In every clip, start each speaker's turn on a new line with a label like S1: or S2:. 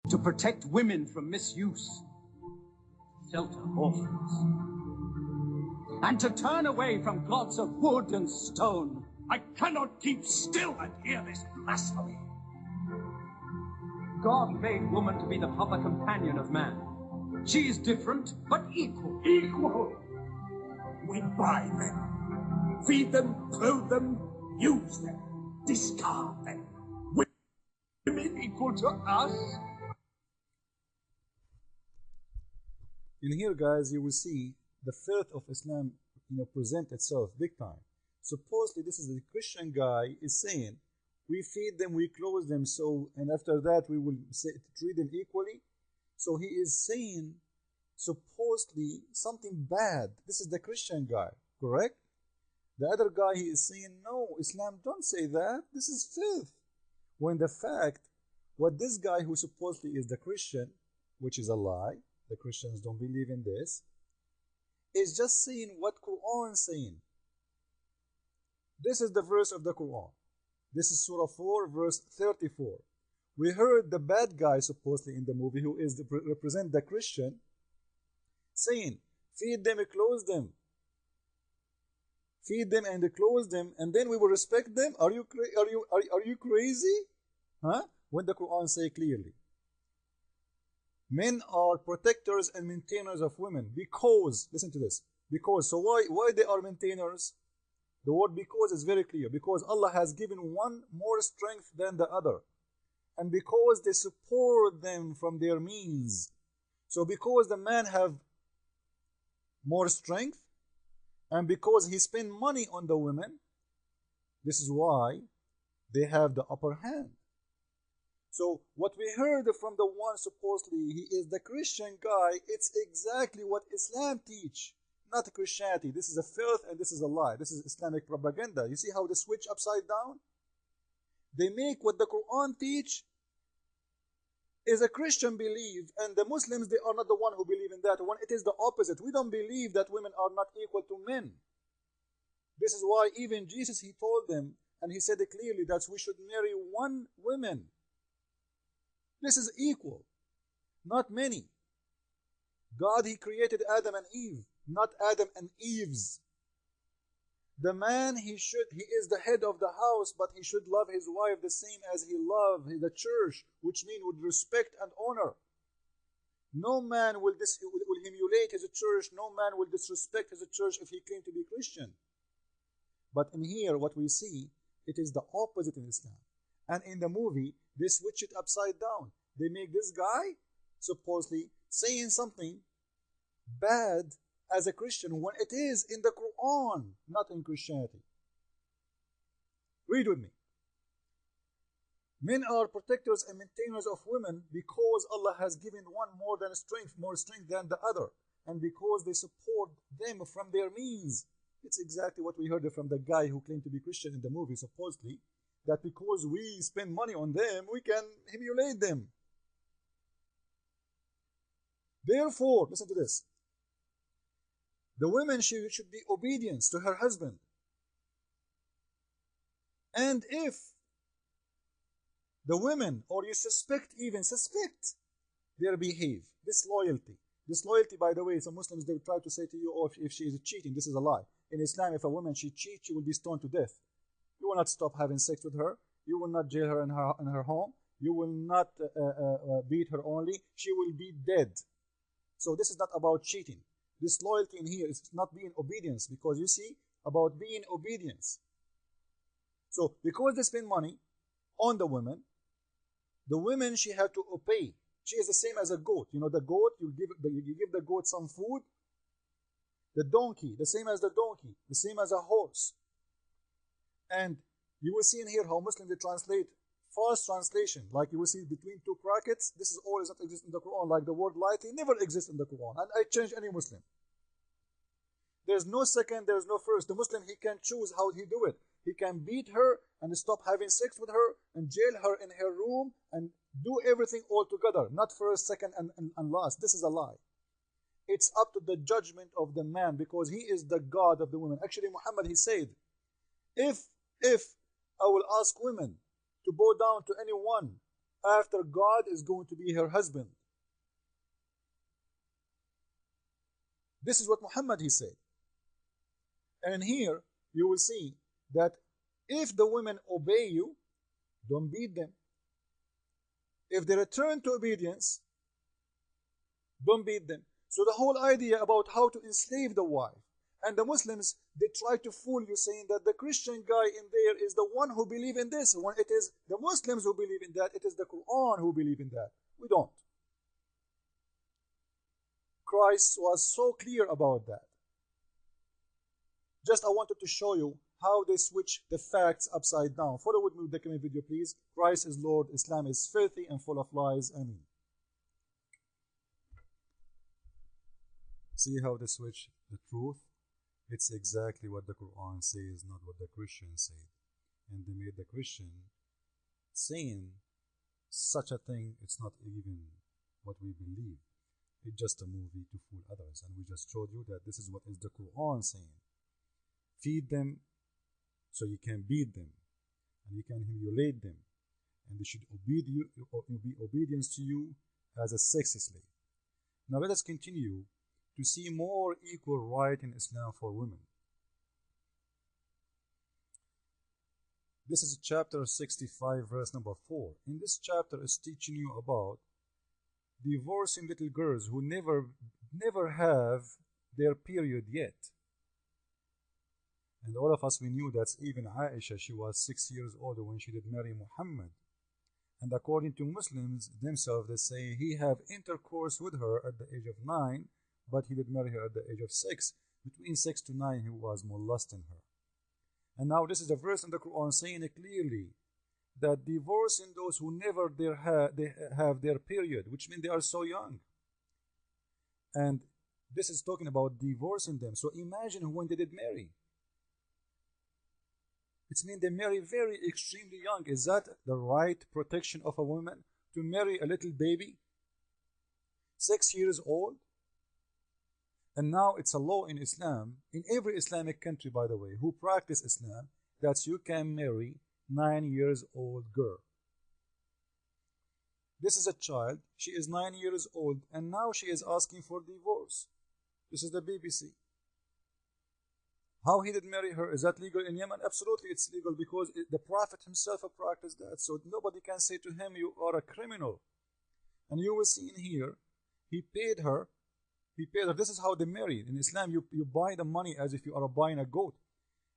S1: to protect women from misuse, shelter orphans, and to turn away from gods of wood and stone.
S2: I cannot keep still and hear this blasphemy.
S1: God made woman to be the proper companion of man. She is different, but equal.
S2: Equal? We buy them, feed them, clothe them, use them, discard them. Women equal to us?
S3: In here, guys, you will see the filth of Islam, present itself big time. Supposedly, this is the Christian guy is saying, we feed them, we clothe them, so, and after that we will treat them equally. So he is saying, supposedly, something bad. This is the Christian guy, correct? The other guy, he is saying, no, Islam don't say that. This is filth. When the fact, what this guy who supposedly is the Christian, which is a lie, the Christians don't believe in this, is just saying what Quran is saying. This is the verse of the Quran. This is Surah 4, verse 34. We heard the bad guy, supposedly in the movie, who is represent the Christian, saying, feed them and clothe them. Feed them and clothe them, and then we will respect them. Are you crazy? Huh? When the Quran say clearly, men are protectors and maintainers of women because, listen to this, because, so why they are maintainers? The word because is very clear. Because Allah has given one more strength than the other. And because they support them from their means. So because the man have more strength, and because he spend money on the women, this is why they have the upper hand. So what we heard from the one supposedly he is the Christian guy, it's exactly what Islam teach. Not Christianity. This is a filth and this is a lie. This is Islamic propaganda. You see how they switch upside down? They make what the Quran teach is a Christian belief, and the Muslims, they are not the one who believe in that. When it is the opposite. We don't believe that women are not equal to men. This is why even Jesus, he told them, and he said it clearly, that we should marry one woman. This is equal, not many. God, he created Adam and Eve, not Adam and Eve's. The man, he is the head of the house, but he should love his wife the same as he loved the church, which means with respect and honor. No man will humiliate his church, no man will disrespect his church if he claims to be Christian. But in here, what we see, it is the opposite in Islam. And in the movie, they switch it upside down. They make this guy, supposedly, saying something bad as a Christian when it is in the Quran, not in Christianity. Read with me. Men are protectors and maintainers of women because Allah has given one more strength than the other, and because they support them from their means. It's exactly what we heard from the guy who claimed to be Christian in the movie, supposedly, that because we spend money on them, we can humiliate them. Therefore, listen to this. The woman should be obedient to her husband. And if the women, or you suspect their behavior, disloyalty, by the way, some Muslims, they will try to say to you, oh, if she is cheating, this is a lie. In Islam, if a woman, she cheats, she will be stoned to death. You will not stop having sex with her. You will not jail her in her home. You will not beat her only. She will be dead. So this is not about cheating. Disloyalty in here is not being obedience, because you see, about being obedience. So because they spend money on the women, she had to obey. She is the same as a goat. You know the goat, you give the goat some food. The donkey, the same as the donkey, the same as a horse. And you will see in here how Muslims, they translate false translation, like you will see between two brackets. This is all does not exist in the Quran, like the word lightly never exists in the Quran. And I change any Muslim. There's no second, there's no first. The Muslim, he can choose how he do it. He can beat her and stop having sex with her and jail her in her room and do everything all together, not first, second, and last. This is a lie. It's up to the judgment of the man, because he is the God of the women. Actually, Muhammad, he said, if I will ask women to bow down to anyone after God is going to be her husband. This is what Muhammad he said. And here you will see that if the women obey you, don't beat them. If they return to obedience, don't beat them. So the whole idea about how to enslave the wife, and the Muslims, they try to fool you saying that the Christian guy in there is the one who believe in this. When it is the Muslims who believe in that, it is the Quran who believe in that. We don't. Christ was so clear about that. Just I wanted to show you how they switch the facts upside down. Follow with me with the coming video, please. Christ is Lord, Islam is filthy and full of lies. Ameen. See how they switch the truth? It's exactly what the Quran says, not what the Christians say. And they made the Christian saying such a thing, it's not even what we believe. It's just a movie to fool others. And we just showed you that this is what is the Quran saying. Feed them so you can beat them, and you can humiliate them, and they should be obedience to you as a sex slave. Now let us continue to see more equal right in Islam for women. This is chapter 65, verse number 4. In this chapter is teaching you about divorcing little girls who never have their period yet. And all of us, we knew that even Aisha, she was 6 years old when she did marry Muhammad. And according to Muslims themselves, they say he have intercourse with her at the age of 9, but he did marry her at the age of 6. Between 6 to 9, he was molesting her. And now this is a verse in the Quran saying it clearly that divorcing those who never have their period, which means they are so young. And this is talking about divorcing them. So imagine when they did marry. It means they marry very extremely young. Is that the right protection of a woman to marry a little baby? 6 years old? And now it's a law in Islam, in every Islamic country, by the way, who practice Islam, that you can marry 9 years old girl. This is a child, she is 9 years old, and now she is asking for divorce. This is the BBC. How he did marry her, is that legal in Yemen? Absolutely it's legal, because the Prophet himself practiced that. So nobody can say to him, you are a criminal. And you will see in here, he paid her. This is how they marry. In Islam, you buy the money as if you are buying a goat.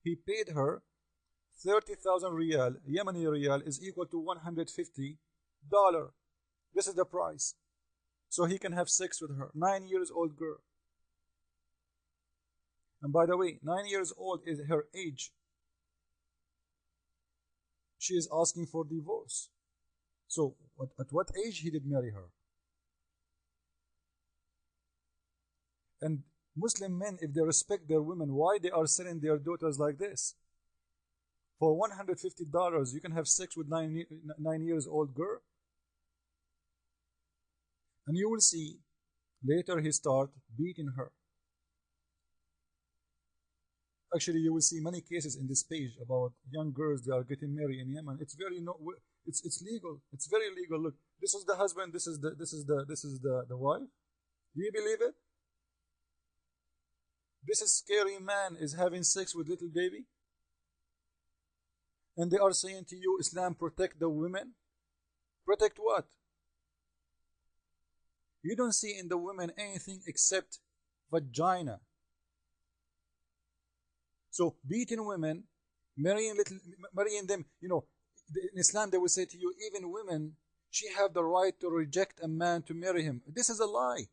S3: He paid her 30,000 riyal. Yemeni riyal is equal to $150. This is the price. So he can have sex with her. 9 years old girl. And by the way, 9 years old is her age. She is asking for divorce. So at what age he did marry her? And Muslim men, if they respect their women, why they are selling their daughters like this? For $150, you can have sex with 9 years old girl. And you will see, later he start beating her. Actually, you will see many cases in this page about young girls, they are getting married in Yemen. It's very it's legal. It's very legal. Look, this is the husband, this is the wife. Do you believe it? This is scary man is having sex with little baby. And they are saying to you, Islam protect the women. Protect what? You don't see in the women anything except vagina. So beating women, marrying them, you know, in Islam they will say to you, even women, she have the right to reject a man to marry him. This is a lie.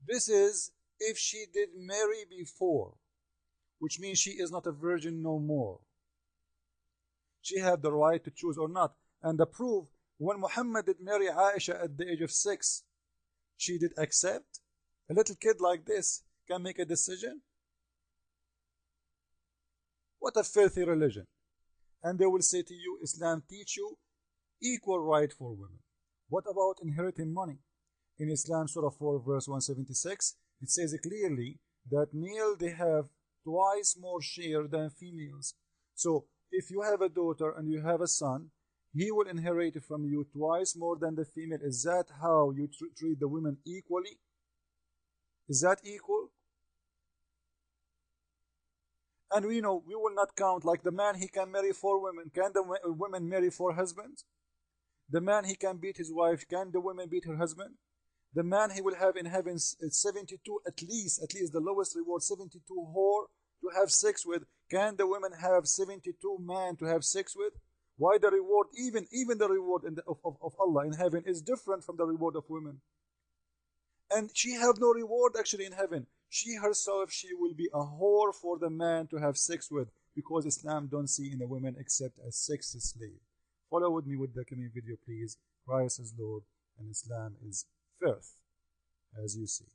S3: This is if she did marry before, which means she is not a virgin no more. She had the right to choose or not. And the proof, when Muhammad did marry Aisha at the age of 6, she did accept. A little kid like this can make a decision. What a filthy religion. And they will say to you, Islam teach you equal right for women. What about inheriting money? In Islam, Surah 4, verse 176, it says clearly that male, they have twice more share than females. So if you have a daughter and you have a son, he will inherit from you twice more than the female. Is that how you treat the women equally? Is that equal? And we know we will not count like the man, he can marry 4 women. Can the women marry 4 husbands? The man, he can beat his wife. Can the woman beat her husband? The man, he will have in heaven 72, at least the lowest reward, 72 whore to have sex with. Can the women have 72 men to have sex with? Why the reward, even the reward of Allah in heaven is different from the reward of women? And she have no reward actually in heaven. She herself, she will be a whore for the man to have sex with, because Islam don't see in a woman except as sex slave. Follow with me with the coming video, please. Christ is Lord and Islam is first, as you see.